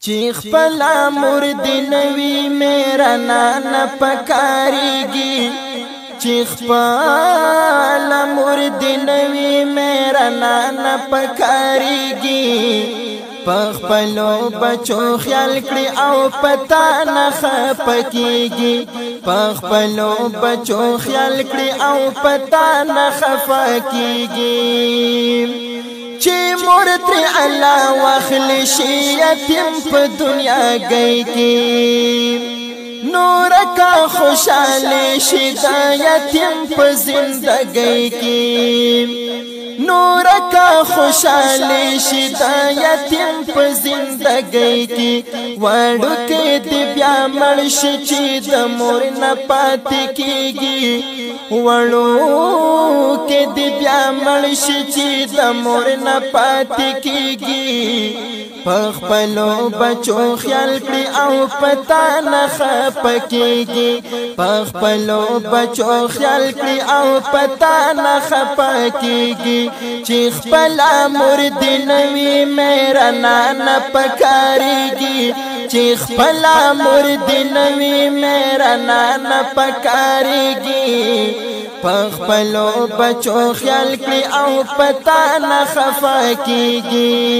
چیخ پلا مرد نوی میرا نانا پکاریگی چیخ پلا مرد نوی میرا نانا پکاریگی پخپلو بچو خیال کړي او پتا نه خپکیږي پخپلو بچو خیال کړي او پتا نه خفکیږي چې مور تر الله واخل شي یتیم په دنیا گئی کی نور کا خوشاله شي دا یتیم په زندګۍ کی نور کا خوشاله شي دا یتیم په زندګۍ کی وړو کې دی بیا مړ شي چې د مور نه پاتې کیږي وړو کې دی بیا مړ شي چې د مور نه پاتې کیږي پخپلو بچو خیال کړي او پتا نه خپکیږي پخپلو بچو خیال کړي او پتا نه خپکیږي چې خپل مرد نوی میرا نانا پکاریږي چې خپل مرد نوی میرا نانا پکاریږي پخپلو بچو خیال کړي او پتا نه خفکیږي